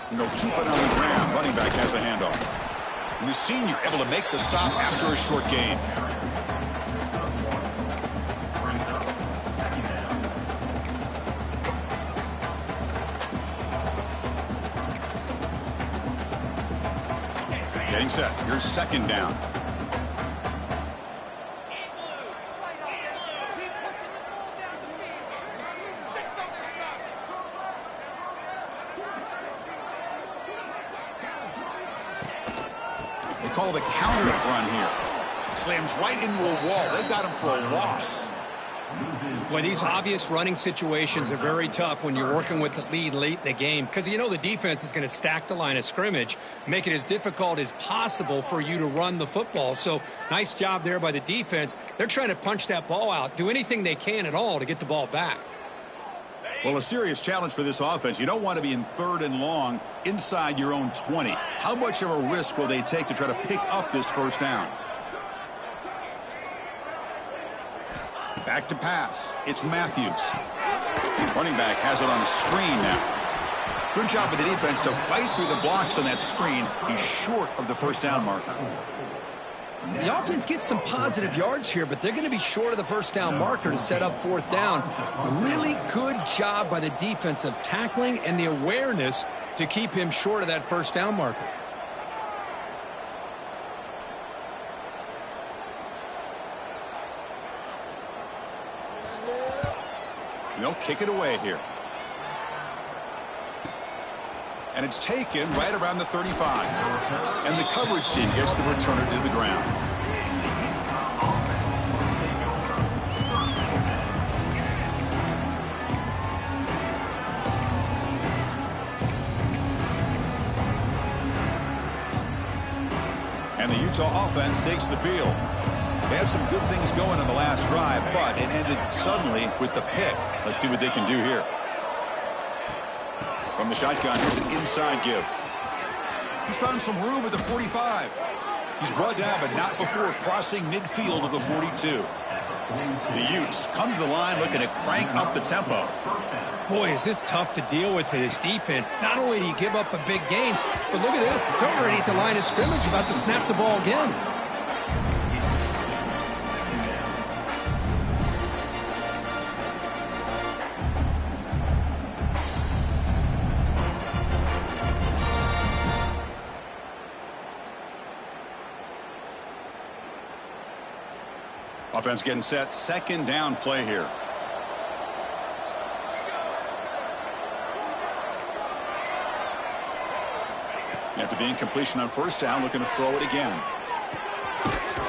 Speaker 1: And they'll keep it on the ground. Running back has the handoff. And the senior able to make the stop after a short gain. Getting set. Here's second down. They call the counter run here. Slams right into a wall. They've got him for a loss.
Speaker 2: Well, these obvious running situations are very tough when you're working with the lead late in the game because you know the defense is going to stack the line of scrimmage, make it as difficult as possible for you to run the football. So nice job there by the defense. They're trying to punch that ball out, do anything they can at all to get the ball back.
Speaker 1: Well, a serious challenge for this offense. You don't want to be in 3rd and long inside your own 20. How much of a risk will they take to try to pick up this first down? Back to pass. It's Matthews. Running back has it on a screen now. Good job by the defense to fight through the blocks on that screen. He's short of the first down marker.
Speaker 2: The offense gets some positive yards here, but they're going to be short of the first down marker to set up 4th down. Really good job by the defense of tackling and the awareness to keep him short of that first down marker.
Speaker 1: They'll kick it away here. And it's taken right around the 35. And the coverage team gets the returner to the ground. And the Utah offense takes the field. They had some good things going on the last drive, but it ended suddenly with the pick. Let's see what they can do here. From the shotgun, here's an inside give. He's found some room at the 45. He's brought down, but not before crossing midfield of the 42. The Utes come to the line looking to crank up the tempo.
Speaker 2: Boy, is this tough to deal with for this defense. Not only do you give up a big gain, but look at this. They're already at the line of scrimmage, about to snap the ball again.
Speaker 1: Offense getting set. Second down play here. After the incompletion on first down, looking to throw it again.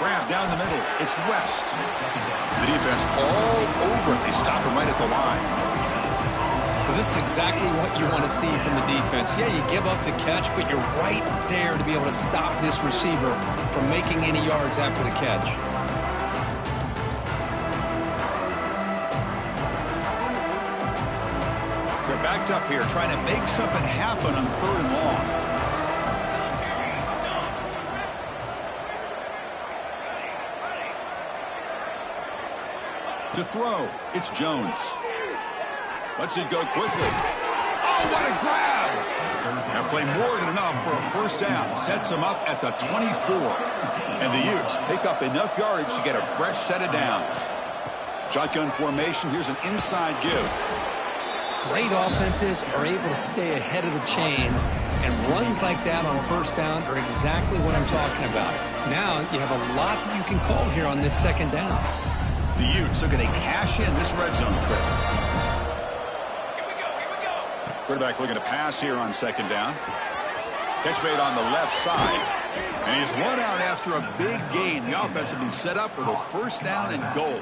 Speaker 1: Grab down the middle. It's West. The defense all over it. They stop him right at the line.
Speaker 2: Well, this is exactly what you want to see from the defense. Yeah, you give up the catch, but you're right there to be able to stop this receiver from making any yards after the catch.
Speaker 1: They're backed up here trying to make something happen on 3rd and long. To throw, it's Jones. Lets it go quickly.
Speaker 2: Oh, what a grab!
Speaker 1: Now play more than enough for a first down. Sets them up at the 24. And the Utes pick up enough yardage to get a fresh set of downs. Shotgun formation. Here's an inside give.
Speaker 2: Great offenses are able to stay ahead of the chains, and runs like that on first down are exactly what I'm talking about. Now you have a lot that you can call here on this second down.
Speaker 1: The Utes are going to cash in this red zone trip. Quarterback looking to pass here on second down. Catch made on the left side. And he's run out after a big gain. The offense will be set up with a first down and goal.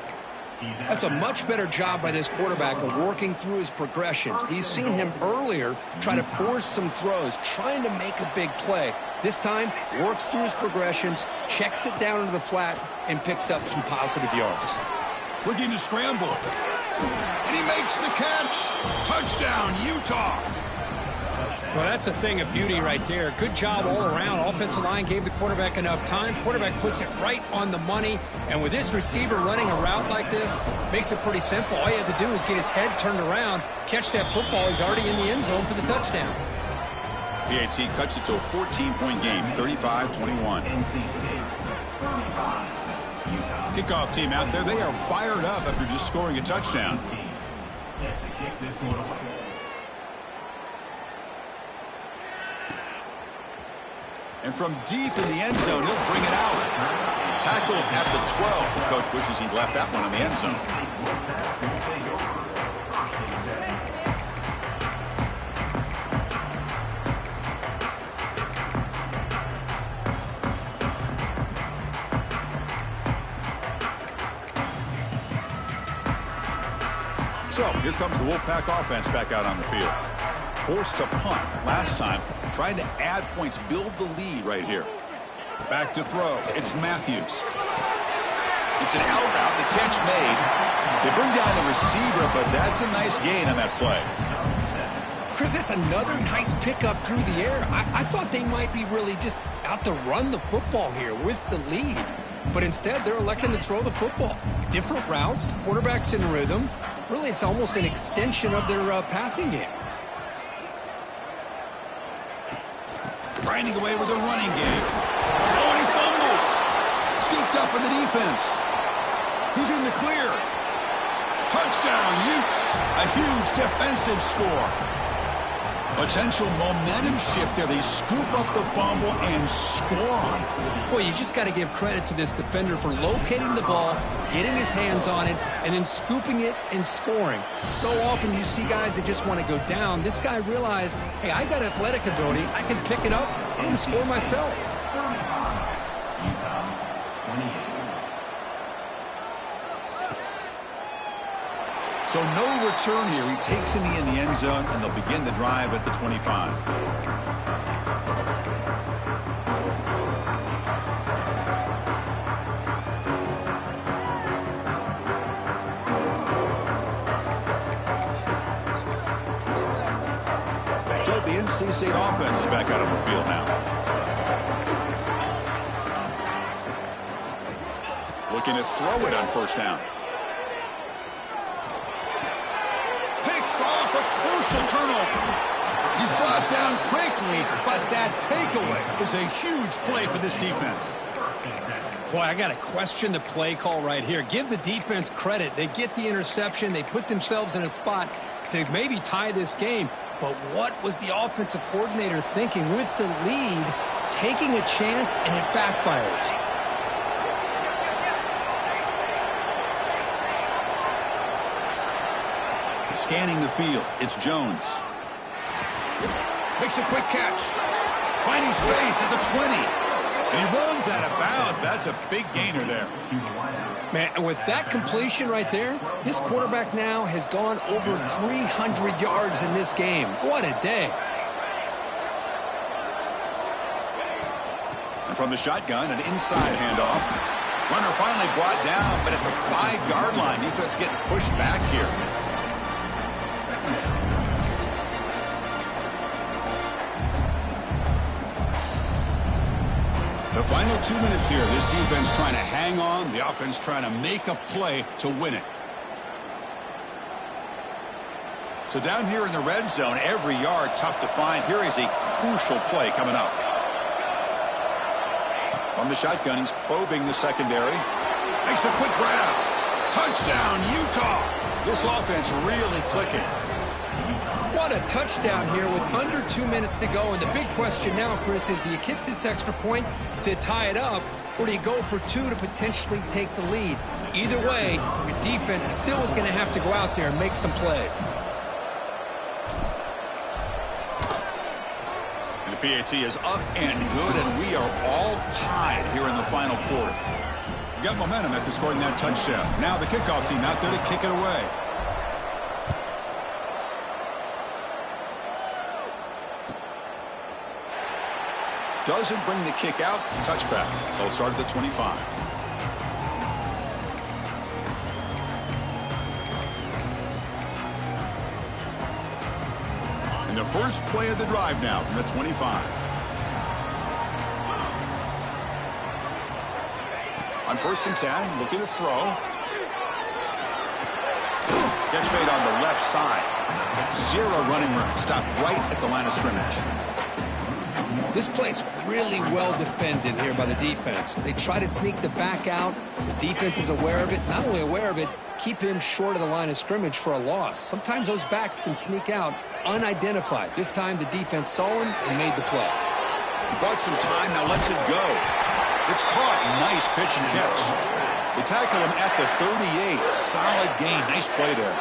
Speaker 2: That's a much better job by this quarterback of working through his progressions. We've seen him earlier try to force some throws, trying to make a big play. This time, works through his progressions, checks it down into the flat, and picks up some positive yards.
Speaker 1: Looking to scramble. And he makes the catch. Touchdown, Utah.
Speaker 2: Well, that's a thing of beauty right there. Good job all around. Offensive line gave the quarterback enough time. Quarterback puts it right on the money. And with this receiver running a route like this, makes it pretty simple. All you have to do is get his head turned around, catch that football. He's already in the end zone for the touchdown.
Speaker 1: PAT cuts it to a 14-point game, 35-21. Kickoff team out there. They are fired up after just scoring a touchdown.
Speaker 3: Set to kick this one away.
Speaker 1: And from deep in the end zone, he'll bring it out. Tackled at the 12. The coach wishes he'd left that one in the end zone. So here comes the Wolfpack offense back out on the field. Forced to punt last time, trying to add points, build the lead right here. Back to throw. It's Matthews. It's an out route. The catch made. They bring down the receiver, but that's a nice gain on that play.
Speaker 2: Chris, that's another nice pickup through the air. I thought they might be really just out to run the football here with the lead. But instead, they're electing to throw the football. Different routes, quarterbacks in rhythm. Really, it's almost an extension of their passing game.
Speaker 1: Grinding away with a running game. Oh, and he fumbles. Scooped up in the defense. He's in the clear. Touchdown, Utes. A huge defensive score. Potential momentum shift there. They scoop up the fumble and score on it.
Speaker 2: Boy, you just got to give credit to this defender for locating the ball, getting his hands on it, and then scooping it and scoring. So often you see guys that just want to go down. This guy realized, hey, I got athletic ability. I can pick it up. I'm going to score myself.
Speaker 1: So no return here. He takes it in the end zone, and they'll begin the drive at the 25. So the NC State offense is back out on the field now. Looking to throw it on first down. Crucial turnover. He's brought down quickly, but that takeaway is a huge play for this defense.
Speaker 2: Boy, I got to question the play call right here. Give the defense credit. They get the interception. They put themselves in a spot to maybe tie this game. But what was the offensive coordinator thinking with the lead, taking a chance, and it backfires?
Speaker 1: Scanning the field, it's Jones. Makes a quick catch. Finding space at the 20. And he runs out of bounds. That's a big gainer there.
Speaker 2: Man, and with that completion right there, this quarterback now has gone over 300 yards in this game. What a day.
Speaker 1: And from the shotgun, an inside handoff. Runner finally brought down, but at the 5-yard line, defense getting pushed back here. The final 2 minutes here, this defense trying to hang on, the offense trying to make a play to win it. So down here in the red zone, every yard tough to find. Here is a crucial play coming up. On the shotgun, he's probing the secondary. Makes a quick grab. Touchdown, Utah. This offense really clicking.
Speaker 2: What a touchdown here with under 2 minutes to go. And the big question now, Chris, is do you kick this extra point to tie it up, or do you go for 2 to potentially take the lead? Either way, your defense still is going to have to go out there and make some plays.
Speaker 1: The PAT is up and good, and we are all tied here in the final quarter. We got momentum after scoring that touchdown. Now the kickoff team out there to kick it away. Doesn't bring the kick out. Touchback. They'll start at the 25. And the first play of the drive now from the 25. On 1st and 10, looking to throw. Catch made on the left side. 0 running room. Stopped right at the line of scrimmage.
Speaker 2: This play's really well defended here by the defense. They try to sneak the back out. The defense is aware of it. Not only aware of it, keep him short of the line of scrimmage for a loss. Sometimes those backs can sneak out unidentified. This time the defense saw him and made the play.
Speaker 1: He bought some time, now lets it go. It's caught. Nice pitch and catch. They tackle him at the 38. Solid gain. Nice play there.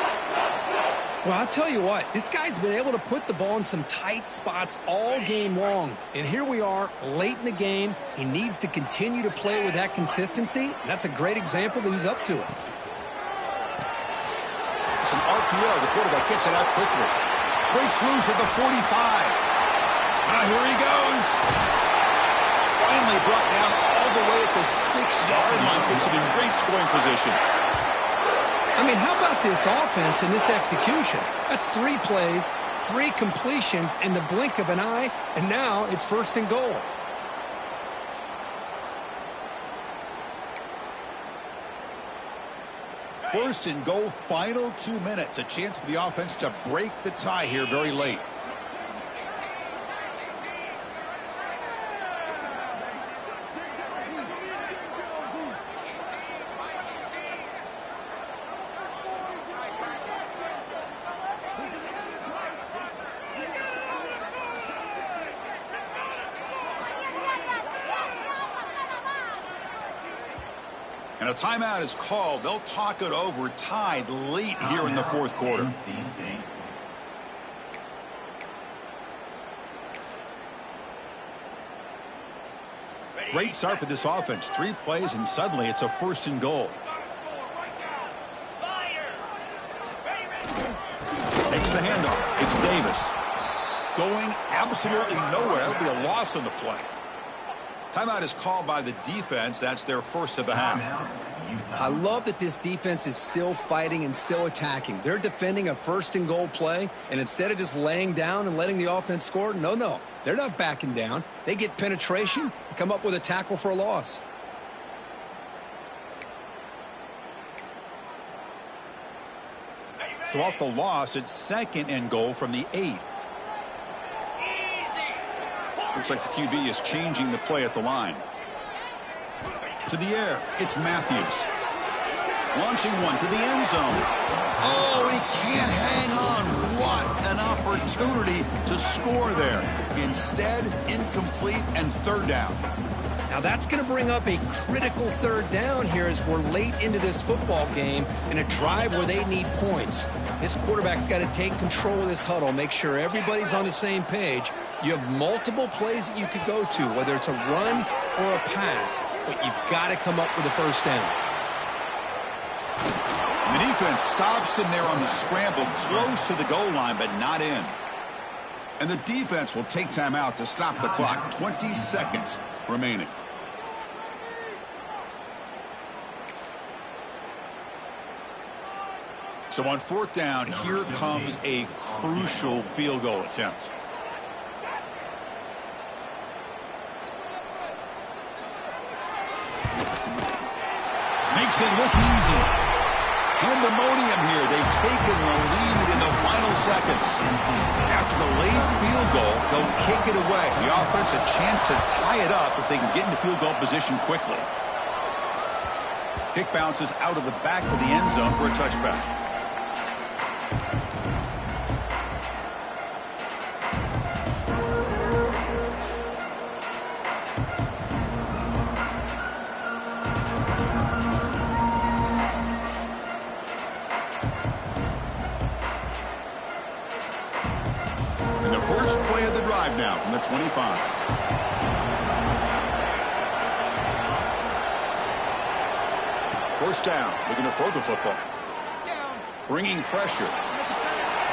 Speaker 2: Well, I'll tell you what, this guy's been able to put the ball in some tight spots all game long. And here we are, late in the game. He needs to continue to play with that consistency. And that's a great example that he's up to it.
Speaker 1: It's an RPO. The quarterback gets it out quickly. Breaks loose at the 45. Now here he goes. Finally brought down all the way at the 6-yard line. Puts him in great scoring position.
Speaker 2: I mean, how about this offense and this execution? That's 3 plays, 3 completions in the blink of an eye, and now it's 1st and goal.
Speaker 1: First and goal, final 2 minutes. A chance for the offense to break the tie here very late. And a timeout is called. They'll talk it over, tied late here in the 4th quarter. Great start for this offense. 3 plays, and suddenly it's a 1st and goal. Takes the handoff. It's Davis. Going absolutely nowhere. That'll be a loss on the play. Timeout is called by the defense. That's their first of the half.
Speaker 2: I love that this defense is still fighting and still attacking. They're defending a 1st and goal play, and instead of just laying down and letting the offense score, no. They're not backing down. They get penetration and come up with a tackle for a loss.
Speaker 1: So off the loss, it's 2nd and goal from the 8. Looks like the QB is changing the play at the line. To the air, it's Matthews. Launching one to the end zone. Oh, he can't hang on. What an opportunity to score there. Instead, incomplete and 3rd down.
Speaker 2: Now that's going to bring up a critical 3rd down here as we're late into this football game in a drive where they need points. This quarterback's got to take control of this huddle, make sure everybody's on the same page. You have multiple plays that you could go to, whether it's a run or a pass, but you've got to come up with a 1st down.
Speaker 1: The defense stops him there on the scramble, close to the goal line, but not in. And the defense will take time out to stop the clock. 20 seconds remaining. So on 4th down, here comes a crucial field goal attempt. Makes it look easy. Pandemonium here. They've taken the lead in the final seconds. After the late field goal, they'll kick it away. The offense a chance to tie it up if they can get into field goal position quickly. Kick bounces out of the back of the end zone for a touchback. And the first play of the drive now from the 25. First down, looking to throw the football. Bringing pressure.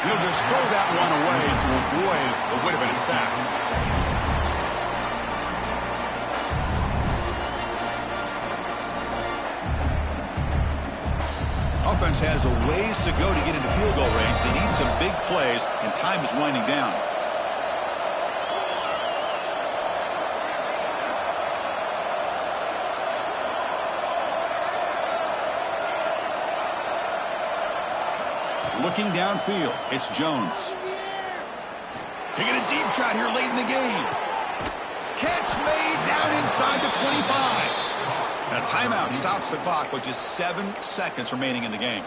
Speaker 1: He'll just throw that one away to avoid what would have been a sack. Offense has a ways to go to get into field goal range. They need some big plays, and time is winding down. Looking downfield, it's Jones. Taking a deep shot here late in the game. Catch made down inside the 25. And a timeout stops the clock with just 7 seconds remaining in the game.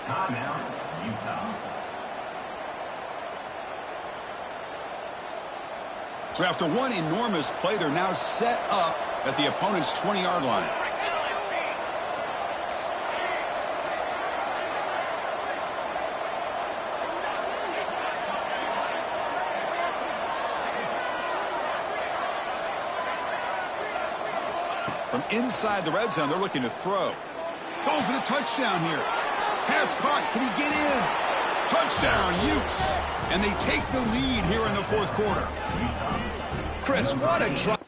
Speaker 3: Timeout, Utah.
Speaker 1: So after one enormous play, they're now set up at the opponent's 20-yard line. From inside the red zone, they're looking to throw. Going for the touchdown here. Pass caught. Can he get in? Touchdown, Utes. And they take the lead here in the fourth quarter.
Speaker 2: Chris, what a drop.